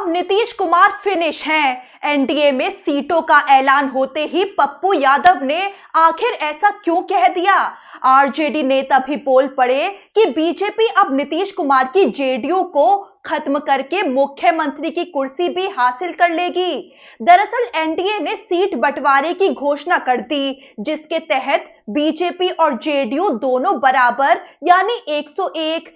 अब नीतीश कुमार फिनिश हैं। एनडीए में सीटों का ऐलान होते ही पप्पू यादव ने आखिर ऐसा क्यों कह दिया। आरजेडी नेता भी बोल पड़े कि बीजेपी अब नीतीश कुमार की जेडीयू को खत्म करके मुख्यमंत्री की कुर्सी भी हासिल कर लेगी। दरअसल एनडीए ने सीट बंटवारे की घोषणा कर दी, जिसके तहत बीजेपी और जेडीयू दोनों बराबर यानी 101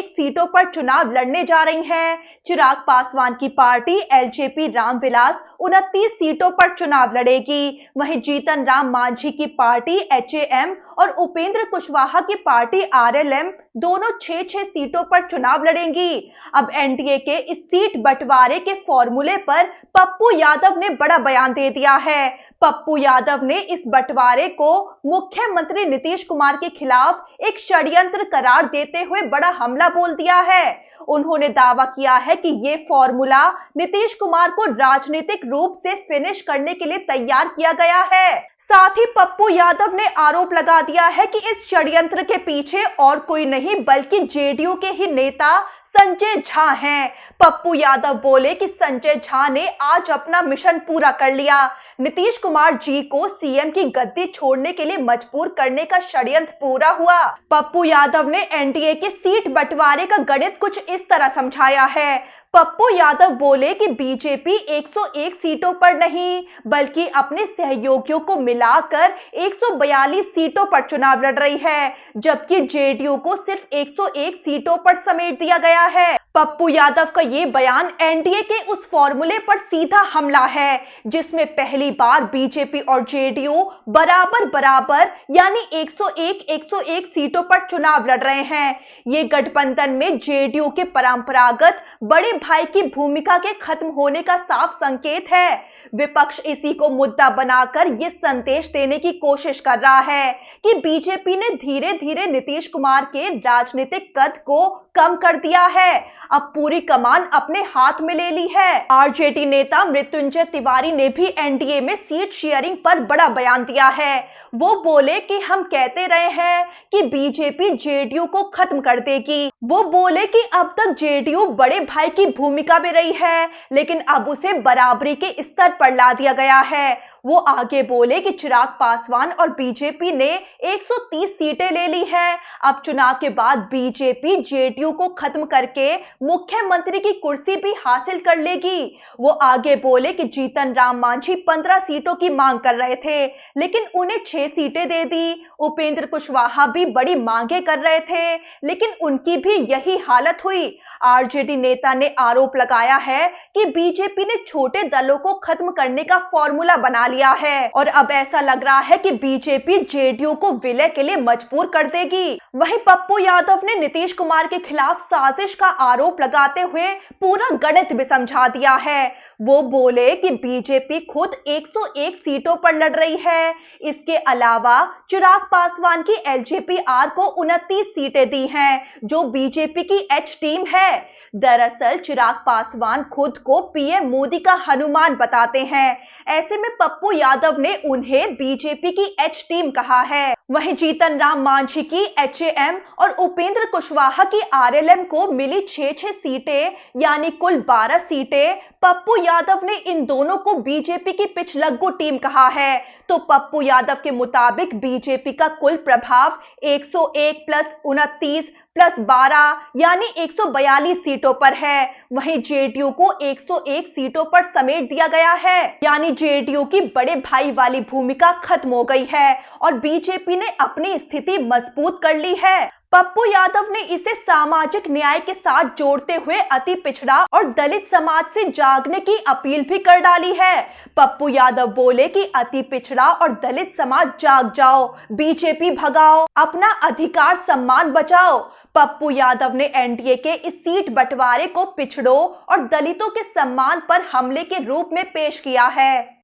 सीटों पर चुनाव लड़ने जा रही हैं। चिराग पासवान की पार्टी एलजेपी रामविलास 29 सीटों पर चुनाव लड़ेगी। वहीं जीतन राम मांझी की पार्टी एचएएम और उपेंद्र कुशवाहा की पार्टी आरएलएम दोनों 6 सीटों पर चुनाव लड़ेंगी। अब एनडीए के इस सीट बंटवारे के फॉर्मूले पर पप्पू यादव ने बड़ा बयान दे दिया है। पप्पू यादव ने इस बंटवारे को मुख्यमंत्री नीतीश कुमार के खिलाफ एक षड्यंत्र करार देते हुए बड़ा हमला बोल दिया है। उन्होंने दावा किया है कि ये फॉर्मूला नीतीश कुमार को राजनीतिक रूप से फिनिश करने के लिए तैयार किया गया है। साथ ही पप्पू यादव ने आरोप लगा दिया है कि इस षड्यंत्र के पीछे और कोई नहीं बल्कि जेडीयू के ही नेता संजय झा हैं। पप्पू यादव बोले कि संजय झा ने आज अपना मिशन पूरा कर लिया। नीतीश कुमार जी को सीएम की गद्दी छोड़ने के लिए मजबूर करने का षड्यंत्र पूरा हुआ। पप्पू यादव ने एनडीए के सीट बंटवारे का गणित कुछ इस तरह समझाया है। पप्पू यादव बोले कि बीजेपी 101 सीटों पर नहीं बल्कि अपने सहयोगियों को मिलाकर 142 सीटों पर चुनाव लड़ रही है, जबकि जेडीयू को सिर्फ 101 सीटों पर समेट दिया गया है। पप्पू यादव का ये बयान एनडीए के उस फॉर्मूले पर सीधा हमला है, जिसमें पहली बार बीजेपी और जेडीयू बराबर यानी 101 सीटों पर चुनाव लड़ रहे हैं। ये गठबंधन में जेडीयू के परंपरागत बड़े भाई की भूमिका के खत्म होने का साफ संकेत है। विपक्ष इसी को मुद्दा बनाकर ये संदेश देने की कोशिश कर रहा है कि बीजेपी ने धीरे धीरे नीतीश कुमार के राजनीतिक कद को कम कर दिया है, अब पूरी कमान अपने हाथ में ले ली है। आरजेडी नेता मृत्युंजय तिवारी ने भी एनडीए में सीट शेयरिंग पर बड़ा बयान दिया है। वो बोले कि हम कहते रहे हैं कि बीजेपी जेडीयू को खत्म कर देगी। वो बोले कि अब तक जेडीयू बड़े भाई की भूमिका में रही है, लेकिन अब उसे बराबरी के स्तर पर ला दिया गया है। वो आगे बोले कि चिराग पासवान और बीजेपी ने 130 सीटें ले ली हैं। अब चुनाव के बाद बीजेपी जेडीयू को खत्म करके मुख्यमंत्री की कुर्सी भी हासिल कर लेगी। वो आगे बोले कि जीतन राम मांझी 15 सीटों की मांग कर रहे थे, लेकिन उन्हें 6 सीटें दे दी। उपेंद्र कुशवाहा भी बड़ी मांगे कर रहे थे, लेकिन उनकी भी यही हालत हुई। आरजेडी नेता ने आरोप लगाया है कि बीजेपी ने छोटे दलों को खत्म करने का फॉर्मूला बना लिया है और अब ऐसा लग रहा है कि बीजेपी जेडीयू को विलय के लिए मजबूर कर देगी। वहीं पप्पू यादव ने नीतीश कुमार के खिलाफ साजिश का आरोप लगाते हुए पूरा गणित भी समझा दिया है। वो बोले कि बीजेपी खुद 101 सीटों पर लड़ रही है। इसके अलावा चिराग पासवान की एलजेपी-आर को 29 सीटें दी हैं, जो बीजेपी की एच टीम है। दरअसल चिराग पासवान खुद को पीएम मोदी का हनुमान बताते हैं। ऐसे में पप्पू यादव ने उन्हें बीजेपी की एच टीम कहा है। वहीं जीतन राम मांझी की एचएएम और उपेंद्र कुशवाहा की आरएलएम को मिली 6 सीटें यानी कुल 12 सीटें। पप्पू यादव ने इन दोनों को बीजेपी की पिछलग्गू टीम कहा है। तो पप्पू यादव के मुताबिक बीजेपी का कुल प्रभाव 101 प्लस 29 प्लस 12 यानी 142 सीटों पर है। वहीं जेडीयू को 101 सीटों पर समेट दिया गया है, यानी जेडीयू की बड़े भाई वाली भूमिका खत्म हो गई है और बीजेपी ने अपनी स्थिति मजबूत कर ली है। पप्पू यादव ने इसे सामाजिक न्याय के साथ जोड़ते हुए अति पिछड़ा और दलित समाज से जागने की अपील भी कर डाली है। पप्पू यादव बोले कि अति पिछड़ा और दलित समाज जाग जाओ, बीजेपी भगाओ, अपना अधिकार सम्मान बचाओ। पप्पू यादव ने एनडीए के इस सीट बंटवारे को पिछड़ों और दलितों के सम्मान पर हमले के रूप में पेश किया है।